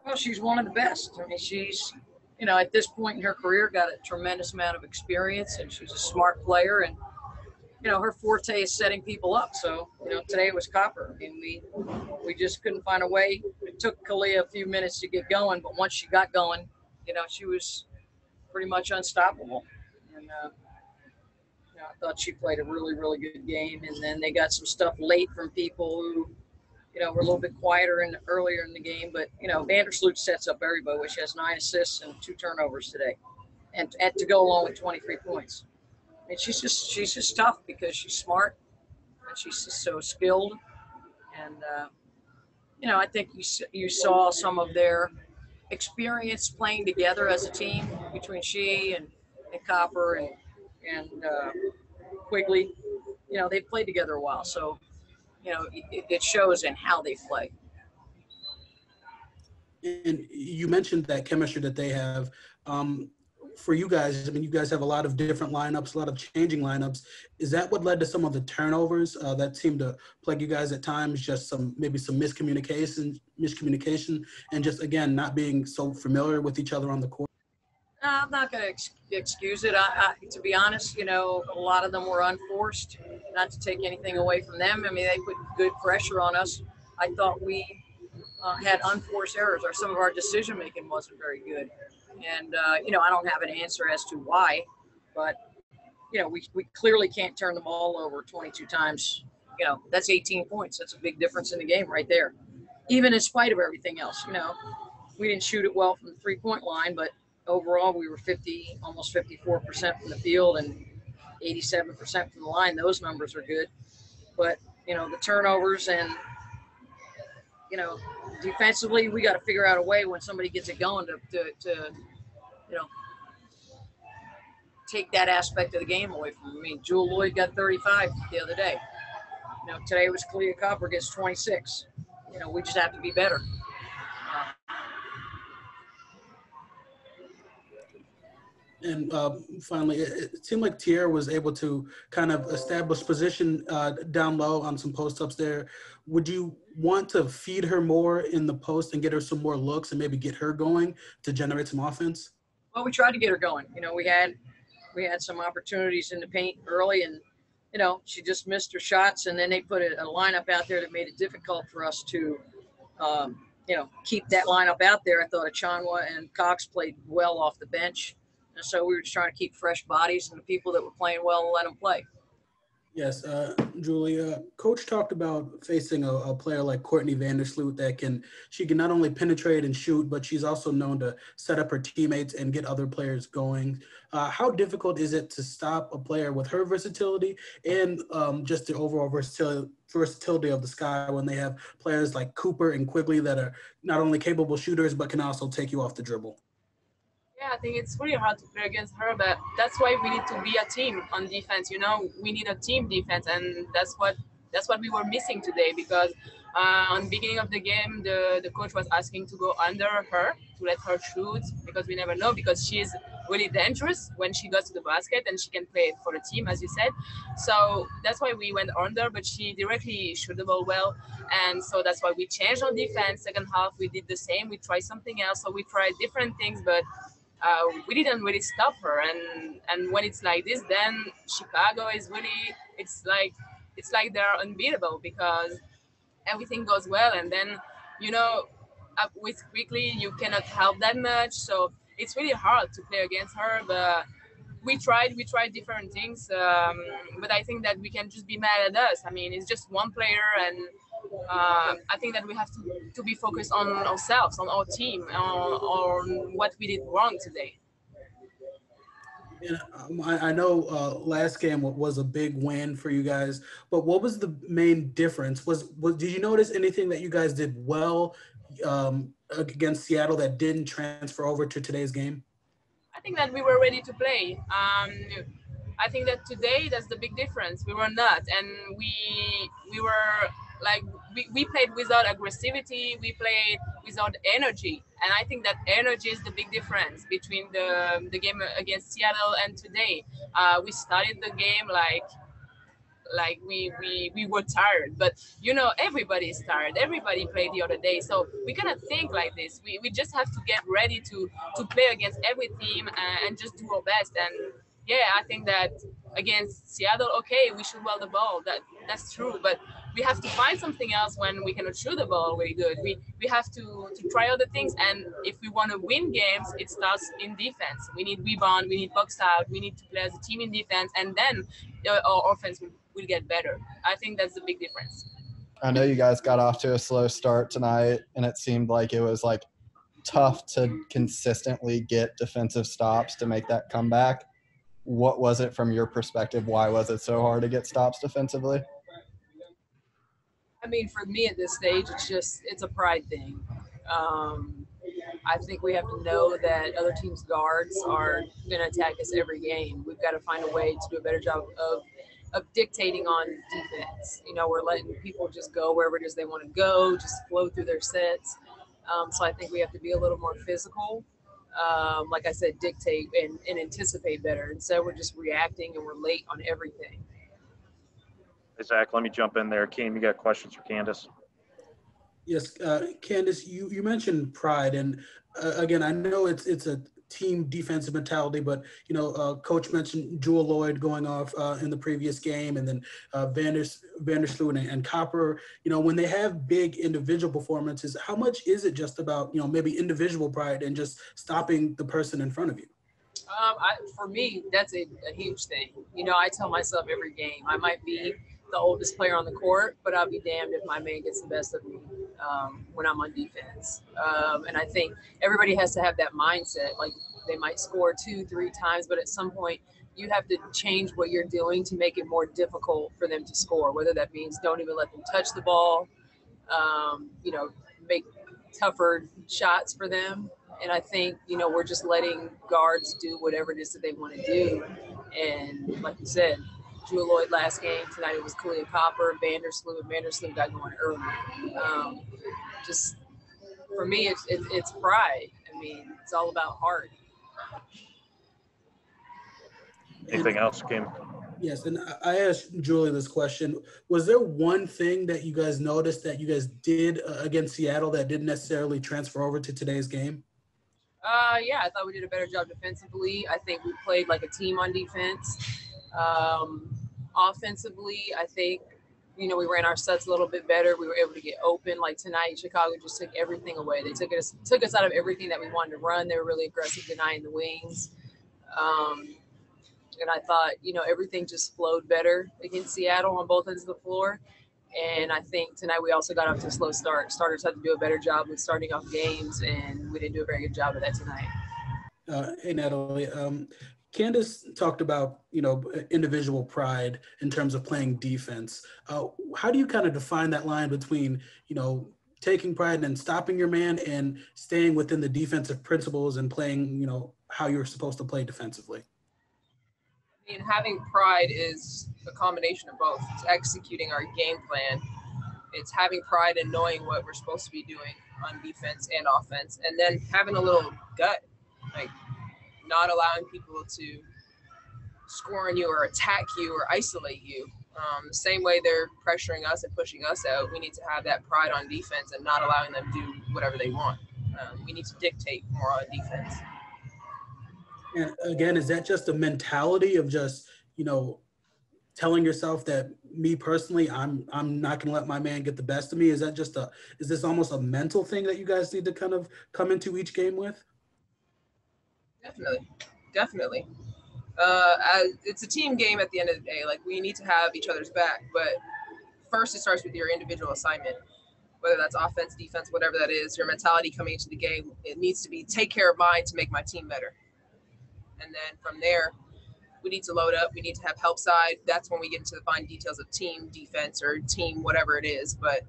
Well, she's one of the best. I mean, she's, at this point in her career, got a tremendous amount of experience, and she's a smart player. And her forte is setting people up. So, today it was Copper. I mean, we just couldn't find a way. It took Kalia a few minutes to get going, but once she got going, she was pretty much unstoppable. And I thought she played a really, really good game. And then they got some stuff late from people who, were a little bit quieter earlier in the game. But, Vandersloot sets up everybody, which has 9 assists and 2 turnovers today, and to go along with 23 points. I mean, she's just tough because she's smart and she's just so skilled. And, I think you saw some of their experience playing together as a team between she and Copper and Quigley. They've played together a while. So, it shows in how they play. And you mentioned that chemistry that they have. For you guys, I mean, you guys have a lot of different lineups, a lot of changing lineups. Is that what led to some of the turnovers that seemed to plague you guys at times? Just maybe some miscommunication, and just, again, not being so familiar with each other on the court? I'm not going to excuse it. To be honest, a lot of them were unforced, not to take anything away from them. I mean, they put good pressure on us. I thought we had unforced errors, or some of our decision-making wasn't very good. And, I don't have an answer as to why, but, we clearly can't turn the ball over 22 times. That's 18 points. That's a big difference in the game right there. Even in spite of everything else, we didn't shoot it well from the 3-point line, but overall we were almost 54% from the field and 87% from the line. Those numbers are good. But, the turnovers and, defensively, we got to figure out a way when somebody gets it going to take that aspect of the game away from them. I mean, Jewel Lloyd got 35 the other day. Today it was Kalia Copper gets 26. We just have to be better. And finally, it seemed like Tierra was able to kind of establish position down low on some post-ups there. Would you want to feed her more in the post and get her some more looks and maybe get her going to generate some offense? Well, we tried to get her going. We had some opportunities in the paint early, and, she just missed her shots. And then they put a lineup out there that made it difficult for us to, keep that lineup out there. I thought Achonwa and Cox played well off the bench. And so we were just trying to keep fresh bodies, and the people that were playing well, let them play. Yes, Julie, Coach talked about facing a player like Courtney Vandersloot she can not only penetrate and shoot, but she's also known to set up her teammates and get other players going. How difficult is it to stop a player with her versatility and just the overall versatility of the Sky when they have players like Cooper and Quigley that are not only capable shooters, but can also take you off the dribble? Yeah, I think it's really hard to play against her, but that's why we need to be a team on defense. We need a team defense, and that's what we were missing today. Because on the beginning of the game, the coach was asking to go under her to let her shoot, because we never know, because she's really dangerous when she goes to the basket and she can play for the team, as you said. So that's why we went under, but she directly shot the ball well, and so that's why we changed on defense. Second half, we did the same. We tried something else, so we tried different things, but we didn't really stop her. And when it's like this, then Chicago is really, it's like they're unbeatable, because everything goes well, and then up with Quigley you cannot help that much, so it's really hard to play against her. But we tried different things, but I think that we can just be mad at us. I mean, it's just one player, and I think that we have to be focused on ourselves, on our team, on what we did wrong today. And I know last game was a big win for you guys, but what was the main difference? Did you notice anything that you guys did well against Seattle that didn't transfer over to today's game? I think that we were ready to play. I think that today that's the big difference. We were not, and we were like we played without aggressivity. We played without energy, and I think that energy is the big difference between the game against Seattle and today. We started the game like like we were tired. But you know, everybody is tired. Everybody played the other day, so we cannot think like this. We just have to get ready to play against every team and just do our best. And yeah, I think that against Seattle, okay, we shoot well the ball. That's true, but we have to find something else when we cannot shoot the ball very good. We have to try other things, and if we want to win games, it starts in defense. We need rebound, we need box out, we need to play as a team in defense, and then our offense will get better. I think that's the big difference. I know you guys got off to a slow start tonight, and it seemed like it was like tough to consistently get defensive stops to make that comeback. What was it from your perspective? Why was it so hard to get stops defensively? I mean, for me at this stage, it's a pride thing. I think we have to know that other teams' guards are going to attack us every game. We've got to find a way to do a better job of dictating on defense. You know, we're letting people just go wherever it is they want to go, just flow through their sets. So I think we have to be a little more physical. Like I said, dictate and anticipate better. Instead, we're just reacting and we're late on everything. Hey, Zach, let me jump in there. Keem, you got questions for Candice? Yes, Candice, you mentioned pride, and again, I know it's a team defensive mentality, but you know, Coach mentioned Jewel Lloyd going off in the previous game, and then Vandersloot and Copper. You know, when they have big individual performances, how much is it just about, you know, maybe individual pride and just stopping the person in front of you? For me, that's a huge thing. You know, I tell myself every game, I might be the oldest player on the court, but I'll be damned if my man gets the best of me when I'm on defense. And I think everybody has to have that mindset. Like, they might score 2-3 times, but at some point you have to change what you're doing to make it more difficult for them to score, whether that means don't even let them touch the ball, you know, make tougher shots for them. And I think, you know, we're just letting guards do whatever it is that they want to do. And like you said, Jewel Lloyd last game, tonight it was Kalia Copper, Vandersloot got going early. Just for me, it's pride. I mean, it's all about heart. Anything else, Keem? Yes, and I asked Julie this question. Was there one thing that you guys noticed that you guys did against Seattle that didn't necessarily transfer over to today's game? Yeah, I thought we did a better job defensively. I think we played like a team on defense. Offensively, I think, you know, we ran our sets a little bit better. We were able to get open. Like tonight, Chicago just took everything away. They took us out of everything that we wanted to run. They were really aggressive, denying the wings. And I thought, you know, everything just flowed better against Seattle on both ends of the floor. And I think tonight we also got off to a slow start. Starters had to do a better job with starting off games, and we didn't do a very good job of that tonight. Hey, Natalie. Candice talked about, you know, individual pride in terms of playing defense. How do you kind of define that line between, you know, taking pride and stopping your man and staying within the defensive principles and playing, you know, how you're supposed to play defensively? I mean, having pride is a combination of both. It's executing our game plan. It's having pride in knowing what we're supposed to be doing on defense and offense, and then having a little gut, like not allowing people to score on you or attack you or isolate you. The same way they're pressuring us and pushing us out, we need to have that pride on defense and not allowing them to do whatever they want. We need to dictate more on defense. And again, is that just a mentality of just, you know, telling yourself that me personally, I'm not going to let my man get the best of me? Is that just is this almost a mental thing that you guys need to kind of come into each game with? Definitely. It's a team game at the end of the day. Like, we need to have each other's back, but first it starts with your individual assignment, whether that's offense, defense, whatever that is. Your mentality coming into the game, it needs to be take care of mine to make my team better. And then from there, we need to load up. We need to have help side. That's when we get into the fine details of team defense or team whatever it is. But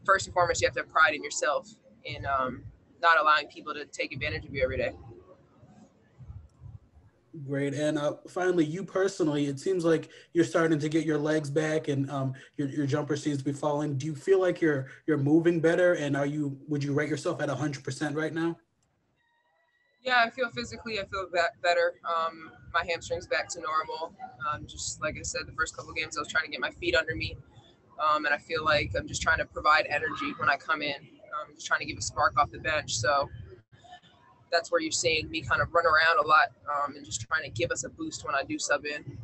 first and foremost, you have to have pride in yourself in not allowing people to take advantage of you every day. Great. And finally, you personally, it seems like you're starting to get your legs back, and your jumper seems to be falling. Do you feel like you're moving better? And would you rate yourself at 100% right now? Yeah, I feel physically, I feel better. My hamstring's back to normal. Just like I said, the first couple games, I was trying to get my feet under me. And I feel like I'm just trying to provide energy when I come in. Just trying to give a spark off the bench. So that's where you're seeing me kind of run around a lot and just trying to give us a boost when I do sub in.